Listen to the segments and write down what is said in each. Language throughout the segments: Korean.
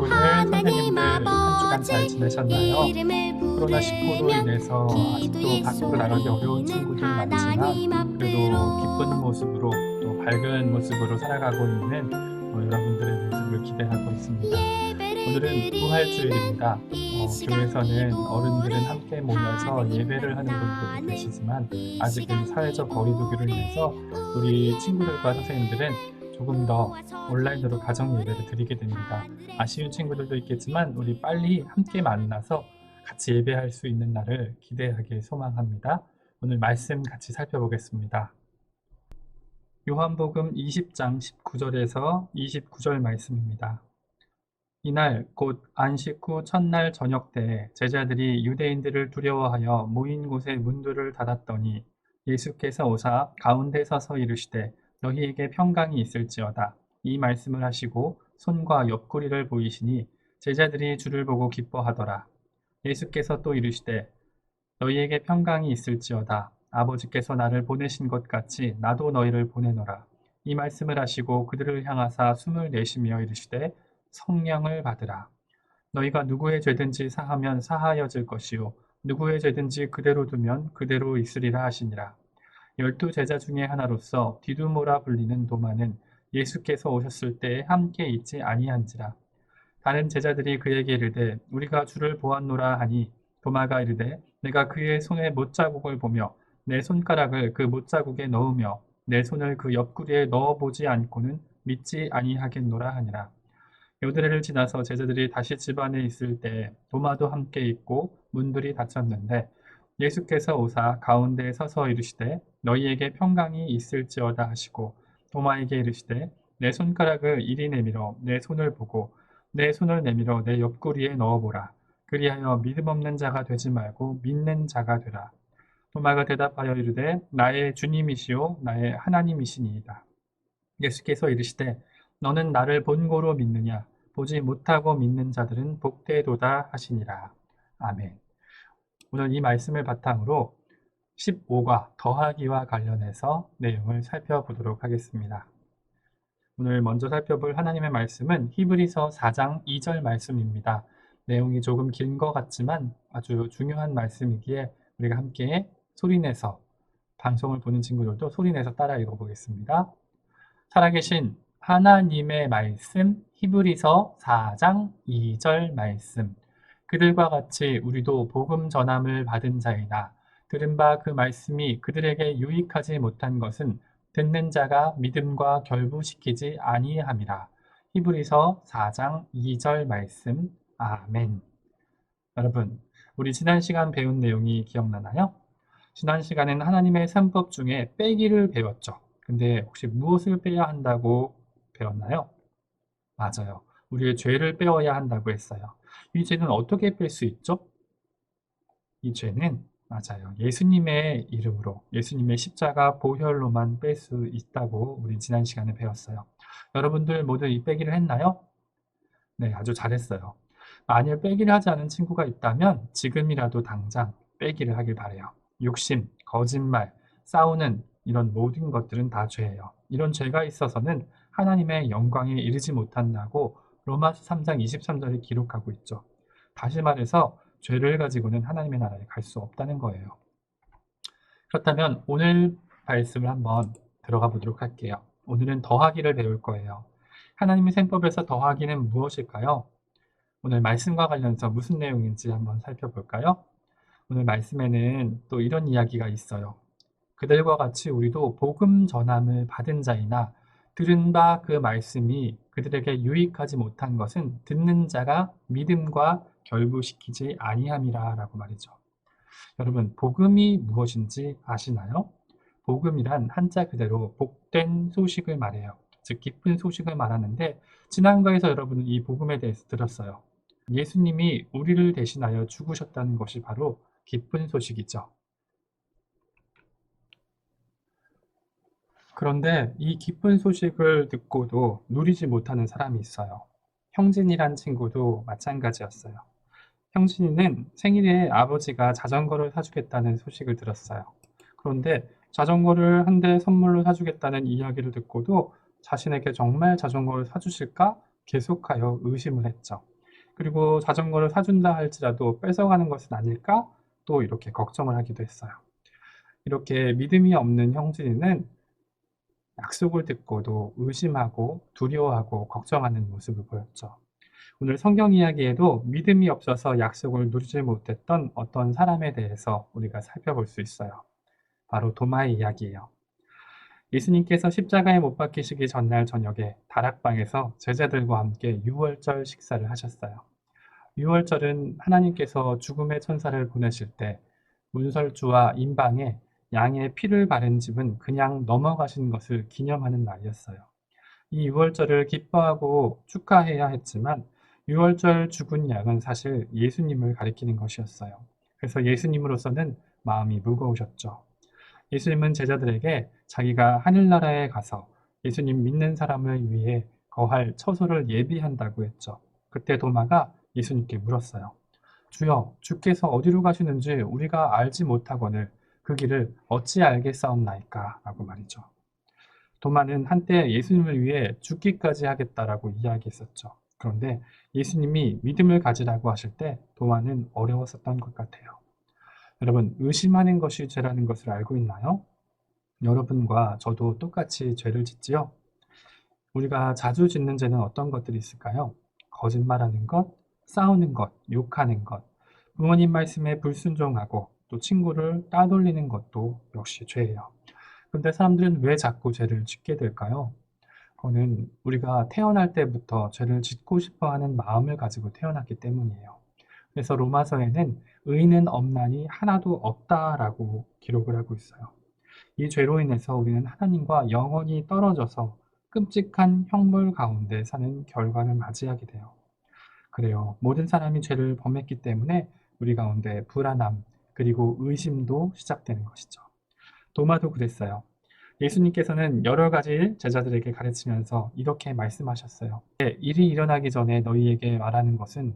여러분들 선생님들 한 주간 잘 지내셨나요? 코로나19로 인해서 아직도 밖으로 나가기 어려운 친구들 많지만 그래도 기쁜 모습으로 또 밝은 모습으로 살아가고 있는 여러분들의 모습을 기대하고 있습니다. 오늘은 부활주일입니다. 교회에서는 어른들은 함께 모여서 예배를 하는 분들도 계시지만 아직은 사회적 거리두기로 인해서 우리 친구들과 선생님들은 조금 더 온라인으로 가정 예배를 드리게 됩니다. 아쉬운 친구들도 있겠지만 우리 빨리 함께 만나서 같이 예배할 수 있는 날을 기대하길 소망합니다. 오늘 말씀 같이 살펴보겠습니다. 요한복음 20장 19절에서 29절 말씀입니다. 이날 곧 안식 후 첫날 저녁 때에 제자들이 유대인들을 두려워하여 모인 곳에 문들을 닫았더니 예수께서 오사 가운데 서서 이르시되 너희에게 평강이 있을지어다. 이 말씀을 하시고 손과 옆구리를 보이시니 제자들이 주를 보고 기뻐하더라. 예수께서 또 이르시되 너희에게 평강이 있을지어다. 아버지께서 나를 보내신 것 같이 나도 너희를 보내노라. 이 말씀을 하시고 그들을 향하사 숨을 내쉬며 이르시되 성령을 받으라. 너희가 누구의 죄든지 사하면 사하여질 것이요 누구의 죄든지 그대로 두면 그대로 있으리라 하시니라. 12 제자 중에 하나로서 디두모라 불리는 도마는 예수께서 오셨을 때에 함께 있지 아니한지라. 다른 제자들이 그에게 이르되 우리가 주를 보았노라 하니 도마가 이르되 내가 그의 손에 못자국을 보며 내 손가락을 그 못자국에 넣으며 내 손을 그 옆구리에 넣어보지 않고는 믿지 아니하겠노라 하니라. 요드레를 지나서 제자들이 다시 집 안에 있을 때 도마도 함께 있고 문들이 닫혔는데 예수께서 오사 가운데에 서서 이르시되 너희에게 평강이 있을지어다 하시고 도마에게 이르시되 내 손가락을 이리 내밀어 내 손을 보고 내 손을 내밀어 내 옆구리에 넣어보라. 그리하여 믿음 없는 자가 되지 말고 믿는 자가 되라. 도마가 대답하여 이르되 나의 주님이시요 나의 하나님이시니이다. 예수께서 이르시되 너는 나를 본고로 믿느냐 보지 못하고 믿는 자들은 복되도다 하시니라. 아멘. 오늘 이 말씀을 바탕으로 15과 더하기와 관련해서 내용을 살펴보도록 하겠습니다. 오늘 먼저 살펴볼 하나님의 말씀은 히브리서 4장 2절 말씀입니다. 내용이 조금 긴 것 같지만 아주 중요한 말씀이기에 우리가 함께 소리내서 방송을 보는 친구들도 소리내서 따라 읽어보겠습니다. 살아계신 하나님의 말씀 히브리서 4장 2절 말씀. 그들과 같이 우리도 복음 전함을 받은 자이나 들은 바 그 말씀이 그들에게 유익하지 못한 것은 듣는 자가 믿음과 결부시키지 아니함이라. 히브리서 4장 2절 말씀. 아멘. 여러분, 우리 지난 시간 배운 내용이 기억나나요? 지난 시간에는 하나님의 3법 중에 빼기를 배웠죠. 근데 혹시 무엇을 빼야 한다고 배웠나요? 맞아요. 우리의 죄를 빼어야 한다고 했어요. 이 죄는 어떻게 뺄 수 있죠? 이 죄는 맞아요. 예수님의 이름으로, 예수님의 십자가 보혈로만 뺄 수 있다고 우리 지난 시간에 배웠어요. 여러분들 모두 이 빼기를 했나요? 네, 아주 잘했어요. 만일 빼기를 하지 않은 친구가 있다면 지금이라도 당장 빼기를 하길 바래요. 욕심, 거짓말, 싸우는 이런 모든 것들은 다 죄예요. 이런 죄가 있어서는 하나님의 영광에 이르지 못한다고 로마서 3장 23절에 기록하고 있죠. 다시 말해서 죄를 가지고는 하나님의 나라에 갈 수 없다는 거예요. 그렇다면 오늘 말씀을 한번 들어가 보도록 할게요. 오늘은 더하기를 배울 거예요. 하나님의 생법에서 더하기는 무엇일까요? 오늘 말씀과 관련해서 무슨 내용인지 한번 살펴볼까요? 오늘 말씀에는 또 이런 이야기가 있어요. 그들과 같이 우리도 복음 전함을 받은 자이나 들은 바 그 말씀이 그들에게 유익하지 못한 것은 듣는 자가 믿음과 결부시키지 아니함이라 라고 말이죠. 여러분, 복음이 무엇인지 아시나요? 복음이란 한자 그대로 복된 소식을 말해요. 즉 기쁜 소식을 말하는데 지난거에서 여러분은 이 복음에 대해서 들었어요. 예수님이 우리를 대신하여 죽으셨다는 것이 바로 기쁜 소식이죠. 그런데 이 기쁜 소식을 듣고도 누리지 못하는 사람이 있어요. 형진이란 친구도 마찬가지였어요. 형진이는 생일에 아버지가 자전거를 사주겠다는 소식을 들었어요. 그런데 자전거를 한 대 선물로 사주겠다는 이야기를 듣고도 자신에게 정말 자전거를 사주실까 계속하여 의심을 했죠. 그리고 자전거를 사준다 할지라도 뺏어가는 것은 아닐까? 또 이렇게 걱정을 하기도 했어요. 이렇게 믿음이 없는 형진이는 약속을 듣고도 의심하고 두려워하고 걱정하는 모습을 보였죠. 오늘 성경 이야기에도 믿음이 없어서 약속을 누리지 못했던 어떤 사람에 대해서 우리가 살펴볼 수 있어요. 바로 도마의 이야기예요. 예수님께서 십자가에 못 박히시기 전날 저녁에 다락방에서 제자들과 함께 유월절 식사를 하셨어요. 유월절은 하나님께서 죽음의 천사를 보내실 때 문설주와 임방에 양의 피를 바른 집은 그냥 넘어가신 것을 기념하는 날이었어요. 이 유월절을 기뻐하고 축하해야 했지만 유월절 죽은 양은 사실 예수님을 가리키는 것이었어요. 그래서 예수님으로서는 마음이 무거우셨죠. 예수님은 제자들에게 자기가 하늘나라에 가서 예수님 믿는 사람을 위해 거할 처소를 예비한다고 했죠. 그때 도마가 예수님께 물었어요. 주여, 주께서 어디로 가시는지 우리가 알지 못하거늘 그 길을 어찌 알겠사옵나이까? 라고 말이죠. 도마는 한때 예수님을 위해 죽기까지 하겠다라고 이야기했었죠. 그런데 예수님이 믿음을 가지라고 하실 때 도마는 어려웠었던 것 같아요. 여러분, 의심하는 것이 죄라는 것을 알고 있나요? 여러분과 저도 똑같이 죄를 짓지요? 우리가 자주 짓는 죄는 어떤 것들이 있을까요? 거짓말하는 것, 싸우는 것, 욕하는 것, 부모님 말씀에 불순종하고 또 친구를 따돌리는 것도 역시 죄예요. 근데 사람들은 왜 자꾸 죄를 짓게 될까요? 그거는 우리가 태어날 때부터 죄를 짓고 싶어 하는 마음을 가지고 태어났기 때문이에요. 그래서 로마서에는 의인은 없나니 하나도 없다라고 기록을 하고 있어요. 이 죄로 인해서 우리는 하나님과 영원히 떨어져서 끔찍한 형벌 가운데 사는 결과를 맞이하게 돼요. 그래요. 모든 사람이 죄를 범했기 때문에 우리 가운데 불안함, 그리고 의심도 시작되는 것이죠. 도마도 그랬어요. 예수님께서는 여러 가지 제자들에게 가르치면서 이렇게 말씀하셨어요. 일이 일어나기 전에 너희에게 말하는 것은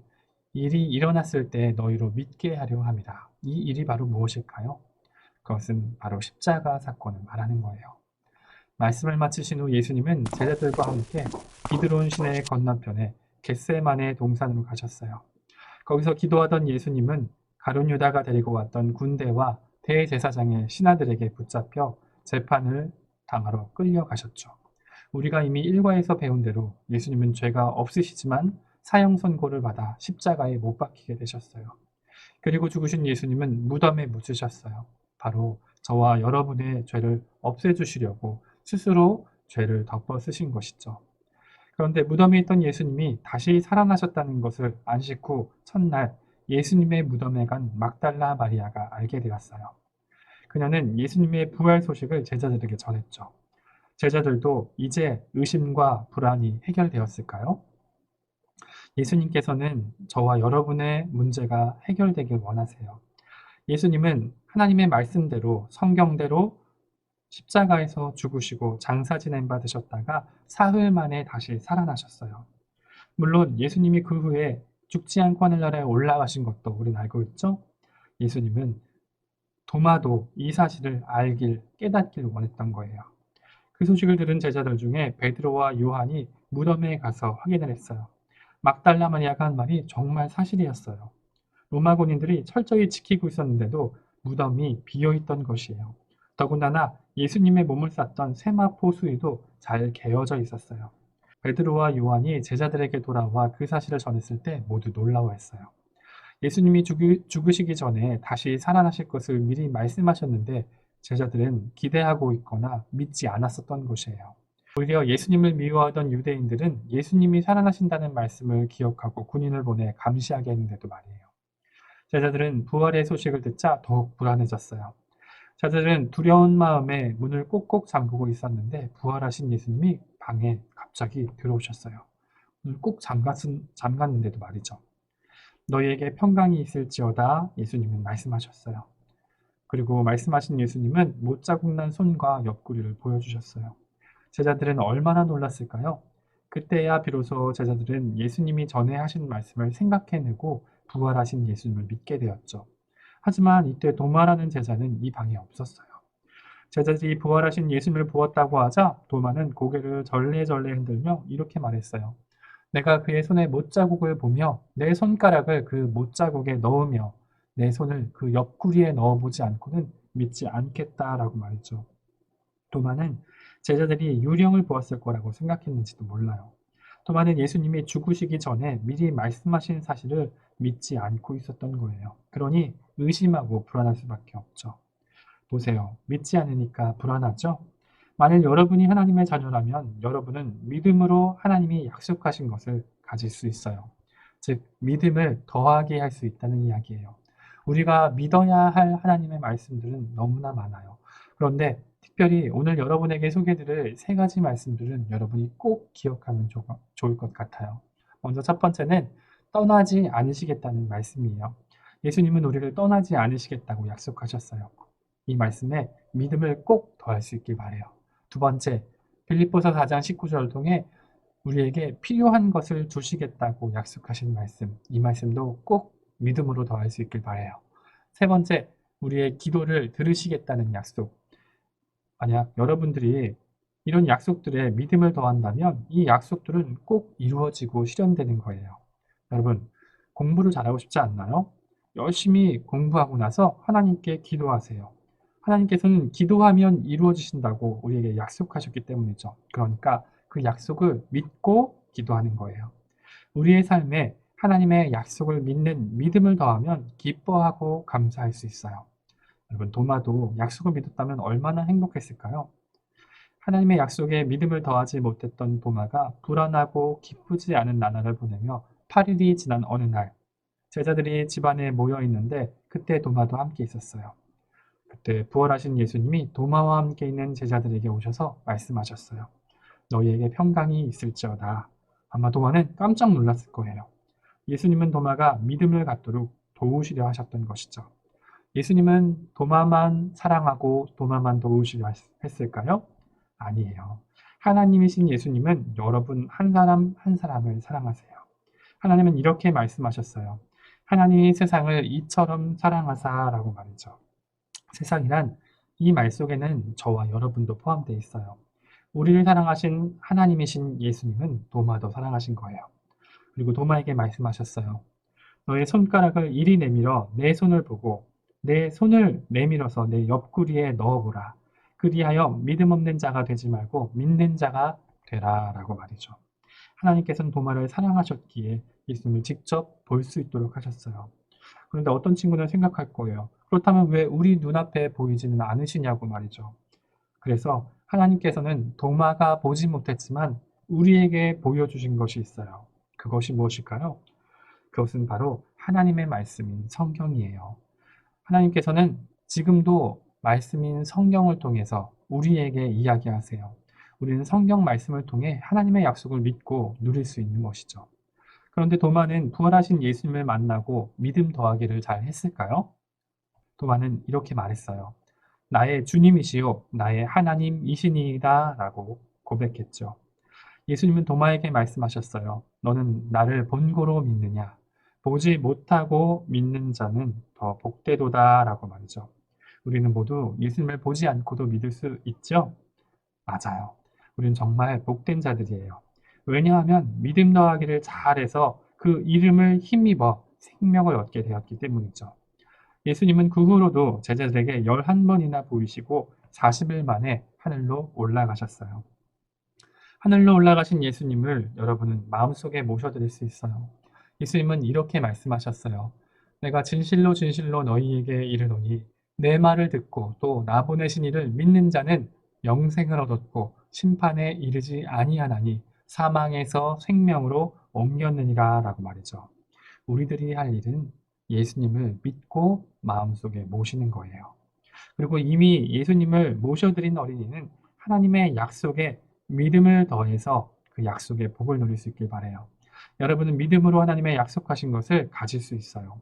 일이 일어났을 때 너희로 믿게 하려 함이라. 이 일이 바로 무엇일까요? 그것은 바로 십자가 사건을 말하는 거예요. 말씀을 마치신 후 예수님은 제자들과 함께 기드론 시내 건너편에 겟세마네 동산으로 가셨어요. 거기서 기도하던 예수님은 가룟 유다가 데리고 왔던 군대와 대제사장의 신하들에게 붙잡혀 재판을 당하러 끌려가셨죠. 우리가 이미 일과에서 배운 대로 예수님은 죄가 없으시지만 사형 선고를 받아 십자가에 못 박히게 되셨어요. 그리고 죽으신 예수님은 무덤에 묻으셨어요. 바로 저와 여러분의 죄를 없애주시려고 스스로 죄를 덮어 쓰신 것이죠. 그런데 무덤에 있던 예수님이 다시 살아나셨다는 것을 안식 후 첫날 예수님의 무덤에 간 막달라 마리아가 알게 되었어요. 그녀는 예수님의 부활 소식을 제자들에게 전했죠. 제자들도 이제 의심과 불안이 해결되었을까요? 예수님께서는 저와 여러분의 문제가 해결되길 원하세요. 예수님은 하나님의 말씀대로 성경대로 십자가에서 죽으시고 장사 지냄 받으셨다가 사흘 만에 다시 살아나셨어요. 물론 예수님이 그 후에 죽지 않고 하늘나라에 올라가신 것도 우리는 알고 있죠? 예수님은 도마도 이 사실을 알길 깨닫길 원했던 거예요. 그 소식을 들은 제자들 중에 베드로와 요한이 무덤에 가서 확인을 했어요. 막달라 마리아가 한 말이 정말 사실이었어요. 로마 군인들이 철저히 지키고 있었는데도 무덤이 비어있던 것이에요. 더군다나 예수님의 몸을 쌌던 세마포 수위도 잘 개어져 있었어요. 베드로와 요한이 제자들에게 돌아와 그 사실을 전했을 때 모두 놀라워했어요. 예수님이 죽으시기 전에 다시 살아나실 것을 미리 말씀하셨는데 제자들은 기대하고 있거나 믿지 않았었던 것이에요. 오히려 예수님을 미워하던 유대인들은 예수님이 살아나신다는 말씀을 기억하고 군인을 보내 감시하게 했는데도 말이에요. 제자들은 부활의 소식을 듣자 더욱 불안해졌어요. 제자들은 두려운 마음에 문을 꼭꼭 잠그고 있었는데 부활하신 예수님이 방에 갑자기 들어오셨어요. 문을 꼭 잠갔는데도 말이죠. 너희에게 평강이 있을지어다 예수님은 말씀하셨어요. 그리고 말씀하신 예수님은 못자국 난 손과 옆구리를 보여주셨어요. 제자들은 얼마나 놀랐을까요? 그때야 비로소 제자들은 예수님이 전에 하신 말씀을 생각해내고 부활하신 예수님을 믿게 되었죠. 하지만 이때 도마라는 제자는 이 방에 없었어요. 제자들이 부활하신 예수님을 보았다고 하자 도마는 고개를 절레절레 흔들며 이렇게 말했어요. 내가 그의 손에 못자국을 보며 내 손가락을 그 못자국에 넣으며 내 손을 그 옆구리에 넣어보지 않고는 믿지 않겠다라고 말했죠. 도마는 제자들이 유령을 보았을 거라고 생각했는지도 몰라요. 도마는 예수님이 죽으시기 전에 미리 말씀하신 사실을 믿지 않고 있었던 거예요. 그러니 의심하고 불안할 수밖에 없죠. 보세요. 믿지 않으니까 불안하죠? 만일 여러분이 하나님의 자녀라면 여러분은 믿음으로 하나님이 약속하신 것을 가질 수 있어요. 즉, 믿음을 더하게 할 수 있다는 이야기예요. 우리가 믿어야 할 하나님의 말씀들은 너무나 많아요. 그런데 특별히 오늘 여러분에게 소개드릴 세 가지 말씀들은 여러분이 꼭 기억하면 좋을 것 같아요. 먼저 첫 번째는 떠나지 않으시겠다는 말씀이에요. 예수님은 우리를 떠나지 않으시겠다고 약속하셨어요. 이 말씀에 믿음을 꼭 더할 수 있길 바라요. 두 번째, 빌립보서 4장 19절을 통해 우리에게 필요한 것을 주시겠다고 약속하신 말씀, 이 말씀도 꼭 믿음으로 더할 수 있길 바라요. 세 번째, 우리의 기도를 들으시겠다는 약속. 만약 여러분들이 이런 약속들에 믿음을 더한다면 이 약속들은 꼭 이루어지고 실현되는 거예요. 여러분, 공부를 잘하고 싶지 않나요? 열심히 공부하고 나서 하나님께 기도하세요. 하나님께서는 기도하면 이루어지신다고 우리에게 약속하셨기 때문이죠. 그러니까 그 약속을 믿고 기도하는 거예요. 우리의 삶에 하나님의 약속을 믿는 믿음을 더하면 기뻐하고 감사할 수 있어요. 여러분, 도마도 약속을 믿었다면 얼마나 행복했을까요? 하나님의 약속에 믿음을 더하지 못했던 도마가 불안하고 기쁘지 않은 나날을 보내며 8일이 지난 어느 날, 제자들이 집안에 모여 있는데 그때 도마도 함께 있었어요. 그때 부활하신 예수님이 도마와 함께 있는 제자들에게 오셔서 말씀하셨어요. 너희에게 평강이 있을지어다. 아마 도마는 깜짝 놀랐을 거예요. 예수님은 도마가 믿음을 갖도록 도우시려 하셨던 것이죠. 예수님은 도마만 사랑하고 도마만 도우시려 했을까요? 아니에요. 하나님이신 예수님은 여러분 한 사람 한 사람을 사랑하세요. 하나님은 이렇게 말씀하셨어요. 하나님이 세상을 이처럼 사랑하사라고 말이죠. 세상이란 이 말 속에는 저와 여러분도 포함되어 있어요. 우리를 사랑하신 하나님이신 예수님은 도마도 사랑하신 거예요. 그리고 도마에게 말씀하셨어요. 너의 손가락을 이리 내밀어 내 손을 보고 내 손을 내밀어서 내 옆구리에 넣어보라. 그리하여 믿음 없는 자가 되지 말고 믿는 자가 되라 라고 말이죠. 하나님께서는 도마를 사랑하셨기에 예수님을 직접 볼 수 있도록 하셨어요. 그런데 어떤 친구는 생각할 거예요. 그렇다면 왜 우리 눈앞에 보이지는 않으시냐고 말이죠. 그래서 하나님께서는 도마가 보지 못했지만 우리에게 보여주신 것이 있어요. 그것이 무엇일까요? 그것은 바로 하나님의 말씀인 성경이에요. 하나님께서는 지금도 말씀인 성경을 통해서 우리에게 이야기하세요. 우리는 성경 말씀을 통해 하나님의 약속을 믿고 누릴 수 있는 것이죠. 그런데 도마는 부활하신 예수님을 만나고 믿음 더하기를 잘 했을까요? 도마는 이렇게 말했어요. 나의 주님이시요 나의 하나님이시니이다 라고 고백했죠. 예수님은 도마에게 말씀하셨어요. 너는 나를 본고로 믿느냐? 보지 못하고 믿는 자는 더 복되도다 라고 말이죠. 우리는 모두 예수님을 보지 않고도 믿을 수 있죠? 맞아요. 우리는 정말 복된 자들이에요. 왜냐하면 믿음 더하기를 잘해서 그 이름을 힘입어 생명을 얻게 되었기 때문이죠. 예수님은 그 후로도 제자들에게 11번이나 보이시고 40일 만에 하늘로 올라가셨어요. 하늘로 올라가신 예수님을 여러분은 마음속에 모셔드릴 수 있어요. 예수님은 이렇게 말씀하셨어요. 내가 진실로 진실로 너희에게 이르노니 내 말을 듣고 또 나 보내신 이를 믿는 자는 영생을 얻었고 심판에 이르지 아니하나니 사망에서 생명으로 옮겼느니라 라고 말이죠. 우리들이 할 일은 예수님을 믿고 마음속에 모시는 거예요. 그리고 이미 예수님을 모셔드린 어린이는 하나님의 약속에 믿음을 더해서 그 약속의 복을 누릴 수 있길 바라요. 여러분은 믿음으로 하나님의 약속하신 것을 가질 수 있어요.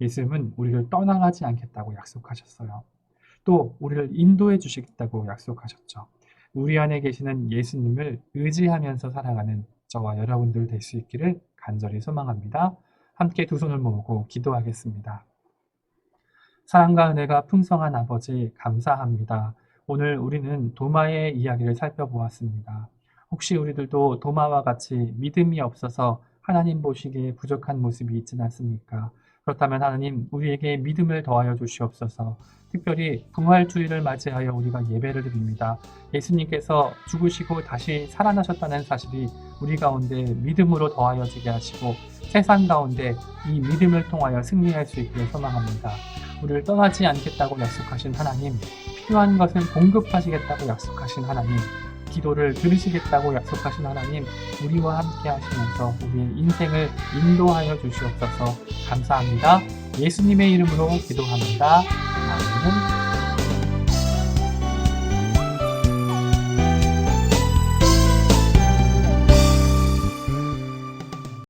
예수님은 우리를 떠나가지 않겠다고 약속하셨어요. 또 우리를 인도해 주시겠다고 약속하셨죠. 우리 안에 계시는 예수님을 의지하면서 살아가는 저와 여러분들 될 수 있기를 간절히 소망합니다. 함께 두 손을 모으고 기도하겠습니다. 사랑과 은혜가 풍성한 아버지 감사합니다. 오늘 우리는 도마의 이야기를 살펴보았습니다. 혹시 우리들도 도마와 같이 믿음이 없어서 하나님 보시기에 부족한 모습이 있지는 않습니까? 그렇다면 하나님, 우리에게 믿음을 더하여 주시옵소서. 특별히 부활주의를 맞이하여 우리가 예배를 드립니다. 예수님께서 죽으시고 다시 살아나셨다는 사실이 우리 가운데 믿음으로 더하여지게 하시고 세상 가운데 이 믿음을 통하여 승리할 수 있기를 소망합니다. 우리를 떠나지 않겠다고 약속하신 하나님, 필요한 것을 공급하시겠다고 약속하신 하나님, 기도를 들으시겠다고 약속하신 하나님, 우리와 함께 하시면서 우리의 인생을 인도하여 주시옵소서. 감사합니다. 예수님의 이름으로 기도합니다. 아멘.